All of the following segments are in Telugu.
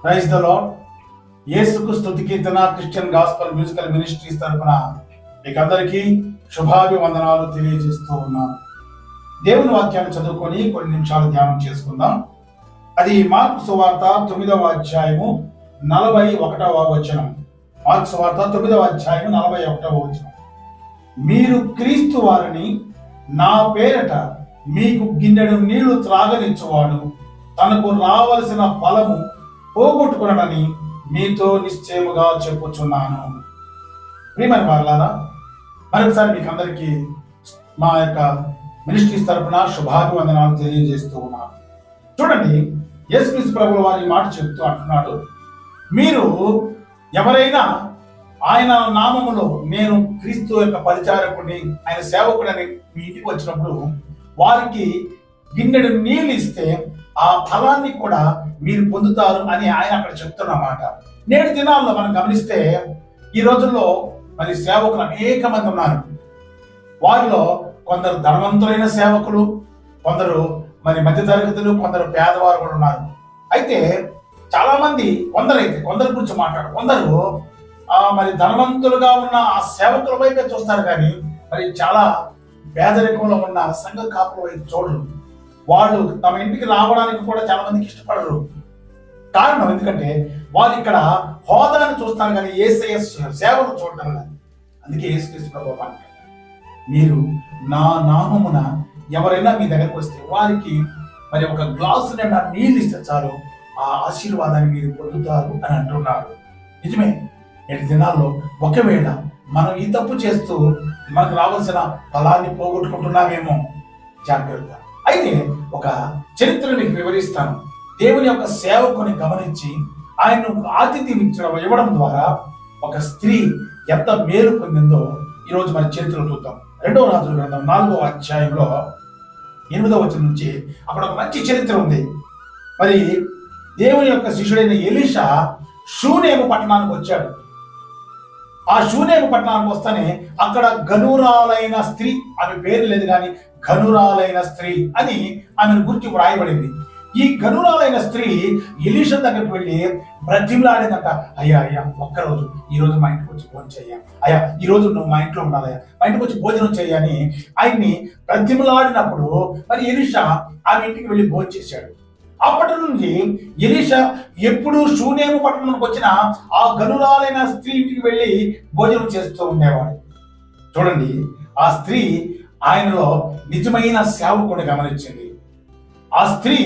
Praise the lord. యేసుకు స్తుతి కీర్తన క్రిస్టియన్ గాస్పల్ మ్యూజికల్ మినిస్ట్రీస్ తరఫున మీకు అందరికీ శుభాభివందనాలు తెలియజేస్తూ ఉన్నాను. దేవుని వాక్యాన్ని చదువుకొని కొన్ని నిమిషాలు ధ్యానం చేసుకుందాం. అది మార్కు సువార్త 9వ అధ్యాయము 41వ వచనం. మార్కు సువార్త 9వ అధ్యాయము 41వ వచనం. మీరు క్రీస్తు వారిని నా పేరట మీకు గిన్నెడు నీళ్లు త్రాగనిచ్చువాడు తనకు రావలసిన ఫలము పోగొట్టుకునని మీతో నిశ్చయముగా చెప్పుచున్నాను. ప్రియమైన వారలారా, మరొకసారి మీకు అందరికీ మా యొక్క మినిస్ట్రీస్ తరఫున శుభాభివందనాలు తెలియజేస్తూ ఉన్నాను. చూడండి, యేసుక్రీస్తు ప్రభువు వారి మాట చెప్తూ అంటున్నాడు, మీరు ఎవరైనా ఆయన నామములో నేను క్రీస్తు యొక్క పరిచారకుడిని, ఆయన సేవకుడని మీ ఇంటికి వచ్చినప్పుడు వారికి గిన్నెడు నీళ్ళు ఇస్తే ఆ ఫలాన్ని కూడా మీరు పొందుతారు అని ఆయన అక్కడ చెప్తున్నమాట. నేటి దినాల్లో మనం గమనిస్తే ఈ రోజుల్లో మరి సేవకులు అనేక మంది ఉన్నారు. వారిలో కొందరు ధనవంతులైన సేవకులు, కొందరు మరి మధ్య తరగతులు, కొందరు పేదవారు కూడా ఉన్నారు. అయితే చాలా మంది కొందరి గురించి కొందరు మరి ధనవంతులుగా ఉన్న ఆ సేవకుల వైపే చూస్తారు, కానీ మరి చాలా పేదరికంలో ఉన్న సంఘ కాపుల వైపు చూడరు. వాళ్ళు తమ ఇంటికి రావడానికి కూడా చాలా మందికి ఇష్టపడరు. కారణం ఎందుకంటే వారు ఇక్కడ హోదాను చూస్తారు, కానీ యేసయ్య సేవను చూడటం లేదు. అందుకే యేసుక్రీస్తు ప్రభువు అంటారు, మీరు నా నామమున ఎవరైనా మీ దగ్గరకు వస్తే వారికి మరి ఒక గ్లాసు నిండా నీళ్ళు ఇస్తే చాలు, ఆ ఆశీర్వాదాన్ని మీరు పొందుతారు అని అంటున్నారు. నిజమే, నేటి దినాల్లో ఒకవేళ మనం ఈ తప్పు చేస్తూ మనకు రావాల్సిన ఫలాన్ని పోగొట్టుకుంటున్నామేమో, జాగ్రత్త. అయితే ఒక చరిత్రను మీకు వివరిస్తాను. దేవుని యొక్క సేవకుని గమనించి ఆయన్ను ఆతిథ్యం ఇవ్వడం ద్వారా ఒక స్త్రీ ఎంత మేలు పొందిందో ఈరోజు మన చరిత్రలో చూద్దాం. 2వ రాజుల గ్రంథం 4వ అధ్యాయంలో 8వ వచనం నుంచి అక్కడ ఒక మంచి చరిత్ర ఉంది. మరి దేవుని యొక్క శిష్యుడైన ఎలీషా షూనేము పట్టణానికి వచ్చాడు. ఆ షూనేము పట్టణానికి వస్తేనే అక్కడ గనురాలైన స్త్రీ, ఆమె పేరు లేదు కానీ గనురాలైన స్త్రీ అని ఆమెను గురించి వ్రాయబడింది. ఈ గనురాలైన స్త్రీ ఎలీషా దగ్గరికి వెళ్ళి బ్రతిమలాడిందంట, అయ్యా ఒక్కరోజు ఈరోజు మా ఇంటికి వచ్చి భోజనం చెయ్యా, అయ్యా ఈరోజు నువ్వు మా ఇంట్లో ఉండాలయ్యా, మా ఇంటికి వచ్చి భోజనం చెయ్యని ఆయన్ని బ్రతిమలాడినప్పుడు మరి ఎలీషా ఆమె ఇంటికి వెళ్ళి భోజనం చేశాడు. అప్పటి నుండి ఎలీషా ఎప్పుడు షూనేము పట్టణానికి వచ్చిన ఆ గనురాలైన స్త్రీ ఇంటికి వెళ్ళి భోజనం చేస్తూ ఉండేవాడు. చూడండి, ఆ స్త్రీ ఆయనలో నిజమైన సేవకుడిని గమనించింది. ఆ స్త్రీ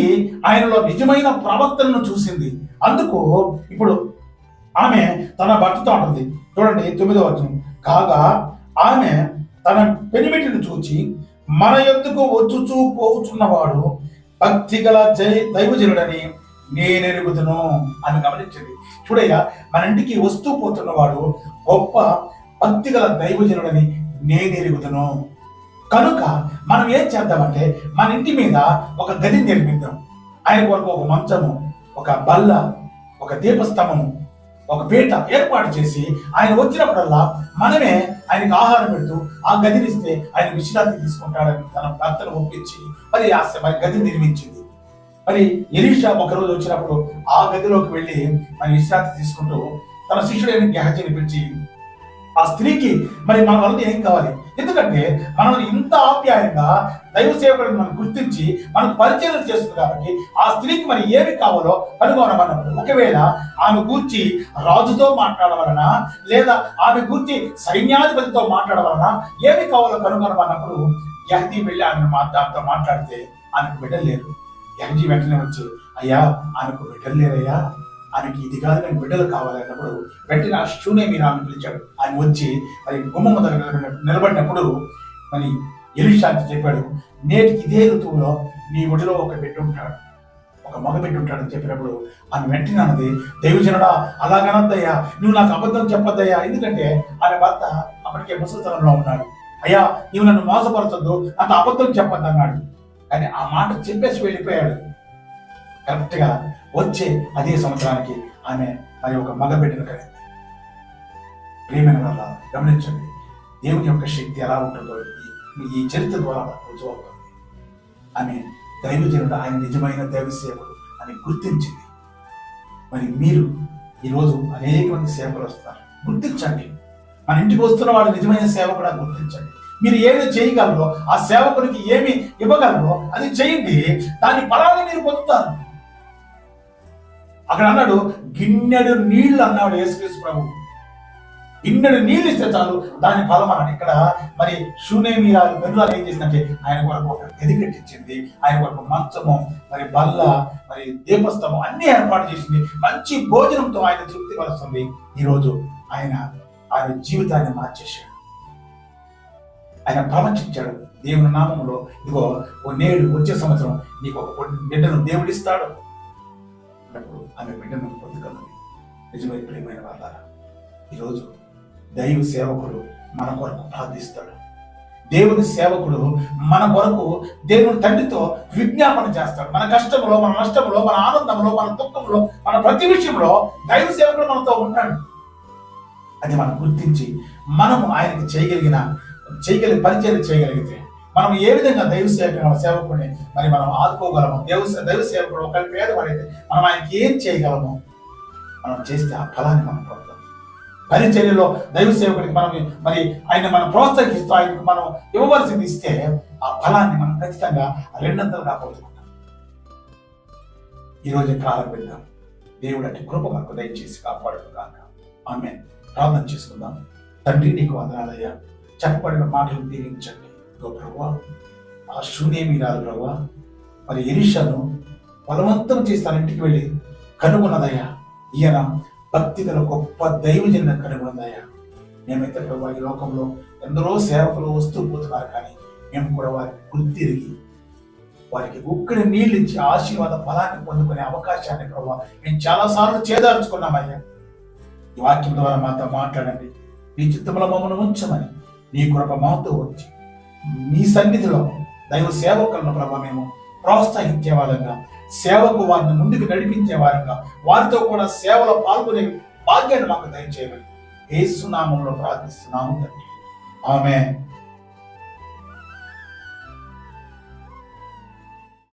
ఆయనలో నిజమైన ప్రవర్తనను చూసింది. అందుకు ఇప్పుడు ఆమె తన భర్తతో అంటుంది. చూడండి 9వ వచనం. కాగా ఆమె తన పెనిమిటిని చూచి, మన యొద్దకు వచ్చుచూ పోచున్నవాడు భక్తి గల దైవజనుడని నేనెరుగుదును అని గమనించింది. చూడయ్యా, మన ఇంటికి వస్తూ పోతున్నవాడు గొప్ప భక్తి గల దైవజనుడని నేనెరుగుదును. కనుక మనం ఏం చేద్దామంటే మన ఇంటి మీద ఒక గది నిర్మిద్దాం. ఆయన కొరకు ఒక మంచము, ఒక బల్ల, ఒక దీపస్తంభము, ఒక పీట ఏర్పాటు చేసి ఆయన వచ్చినప్పుడల్లా మనమే ఆయనకు ఆహారం పెడుతూ ఆ గదినిస్తే ఆయన విశ్రాంతి తీసుకుంటాడని తన భర్తను ఒప్పించి మరి గది నిర్మించింది. మరి ఎలీషా ఒకరోజు వచ్చినప్పుడు ఆ గదిలోకి వెళ్ళి మరి విశ్రాంతి తీసుకుంటూ తన శిష్యుడైన గెహజీని పిలిచి, ఆ స్త్రీకి మరి మన వల్ల ఏం కావాలి, ఎందుకంటే మనం ఇంత ఆప్యాయంగా దైవ సేవకుడిని మనం గుర్తించి మనకు పరిచయం చేస్తుంది కాబట్టి ఆ స్త్రీకి మరి ఏమి కావాలో కనుగొనమన్నప్పుడు, ఒకవేళ ఆమె గూర్చి రాజుతో మాట్లాడవలనా లేదా ఆమె గూర్చి సైన్యాధిపతితో మాట్లాడవలనా ఏమి కావాలో కనుగొనమన్నప్పుడు గెహజీ వెళ్ళి ఆమెతో మాట్లాడితే ఆమెకు బిడ్డలు లేరు. గెహజీ వెంటనే వచ్చి, అయ్యా ఆమెకు బిడ్డలు లేరయ్యా, ఆయనకి ఇది కాదు నేను బిడ్డలు కావాలన్నప్పుడు వెంటనే ఆ షూనేమి ఆమె పిలిచాడు. ఆయన వచ్చి మరి గుమ్మమ్మ దగ్గర నిలబడినప్పుడు మరి ఎలీషా చెప్పాడు, నేటికి ఇదే ఋతువులో నీ ఒడిలో ఒక బిడ్డ ఉంటాడు, ఒక మగ బిడ్డ ఉంటాడని చెప్పినప్పుడు ఆమె వెంటనే అన్నది, దైవజనుడా అలాగనద్దయ్యా, నువ్వు నాకు అబద్ధం చెప్పొద్దయ్యా, ఎందుకంటే ఆమె భర్త అప్పటికే ముసలితనంలో ఉన్నాడు. అయ్యా నువ్వు నన్ను మోసపరచొద్దు, నాకు అబద్ధం చెప్పొద్దు అన్నాడు. కానీ ఆ మాట చెప్పేసి వెళ్ళిపోయాడు. కరెక్ట్గా వచ్చే అదే సంవత్సరానికి ఆమె మరి ఒక మగ బిడ్డను కలిగింది. ప్రియమైన వల్ల గమనించండి, దేవుని యొక్క శక్తి ఎలా ఉంటుందో ఈ చరిత్ర ద్వారా రుజువు అవుతుంది. ఆమె దైవజనుడు, ఆయన నిజమైన దైవ సేవకుడు అని గుర్తించింది. మరి మీరు ఈరోజు అనేక మంది సేవకులు వస్తారు, గుర్తించండి. మన ఇంటికి వస్తున్న వాడు నిజమైన సేవకుడు అని గుర్తించండి. మీరు ఏమి చేయగలరో, ఆ సేవకునికి ఏమి ఇవ్వగలరో అది చేయండి. దాని ఫలాన్ని మీరు పొందుతారు. అక్కడ అన్నాడు గిన్నెడు నీళ్లు అన్నాడు యేసుక్రీస్తు ప్రభు. గిన్నెడు నీళ్ళు ఇస్తే చాలు దాని ఫలం అన్నాడు. ఇక్కడ మరి షూనేమీరాలు బెన్నులాలు ఏం చేసిందంటే ఆయన కొరకు ఒక గది కట్టించింది, ఆయన కొరకు మంచము, మరి బల్ల, మరి దీపస్తంభం అన్ని ఏర్పాటు చేసింది. మంచి భోజనంతో ఆయన తృప్తిపరుస్తుంది. ఈరోజు ఆయన జీవితాన్ని మార్చేశాడు. ఆయన ప్రవచించాడు దేవుని నామంలో, ఇదిగో నేడు వచ్చే సంవత్సరం నీకు ఒక బిడ్డను దేవుడిస్తాడు అన్నప్పుడు ఆమె బిడ్డను పొందుకున్నది. నిజమే ప్రియమైన వాళ్ళారా, ఈరోజు దైవ సేవకుడు మన కొరకు ప్రార్థిస్తాడు. దేవుని సేవకుడు మన కొరకు దేవుని తండ్రితో విజ్ఞాపన చేస్తాడు. మన కష్టంలో, మన నష్టంలో, మన ఆనందంలో, మన దుఃఖంలో, మన ప్రతి విషయంలో దైవ సేవకుడు మనతో ఉంటాడు. అది మనం గుర్తించి మనము ఆయనకి చేయగలిగిన పరిచయం చేయగలిగితే మనం ఏ విధంగా దైవ సేవకుడిని మరి మనం ఆదుకోగలము. దైవ సేవకుడు ఒకరి పేదపడితే మనం ఆయనకి ఏం చేయగలము మనం చేస్తే ఆ ఫలాన్ని మనం పొందాం. పరిచర్యలో దైవ సేవకుడికి మనం మరి ఆయన మనం ప్రోత్సహిస్తూ ఆయనకు మనం ఇవ్వవలసింది ఇస్తే ఆ ఫలాన్ని మనం ఖచ్చితంగా రెండంతలుగా పొందుకుంటాం. ఈరోజు ప్రారంభిద్దాం. దేవుడు అట్టి కృప మనకు దయచేసి కాపాడుగాక. ఆమేన్. ప్రార్థన చేసుకుందాం. తండ్రి నీకు వందనాలయ్యా, చెప్పబడిన మాటలు దీవించండి. ప్రభువా, ఆ షూనేమీరాలు ప్రభువా మరి ఎలీషాను బలవంతం చేసి తన ఇంటికి వెళ్ళి కనుగొన్నదయ్యా. ఈయన భక్తి గల గొప్ప దైవజనుని కనుగొన్నదయ్యా. మేమైతే ప్రభు ఈ లోకంలో ఎందరో సేవకులు వస్తూ పోతున్నారు, కానీ మేము కూడా వారిని గుర్తిరిగి వారికి ఉక్కడి నీళ్ళు ఇచ్చి ఆశీర్వాద ఫలాన్ని పొందుకునే అవకాశాన్ని ప్రభు మేము చాలాసార్లు చేదార్చుకున్నామయ్యా. ఈ వాక్యం ద్వారా మాతో మాట్లాడండి. నీ చిత్తముల మమ్మల్ని ఉంచమని నీ కృప మాతో వచ్చి నీ సన్నిధిలో దైవ సేవకులను ప్రభు మేము ప్రోత్సహించే వాళ్ళంగా, సేవకు వారిని ముందుకు నడిపించే వారంగా, వారితో కూడా సేవలో పాల్గొనే భాగ్యాన్ని మాకు దయచేయమని యేసు నామములో ప్రార్థిస్తున్నాము తండ్రి. ఆమేన్.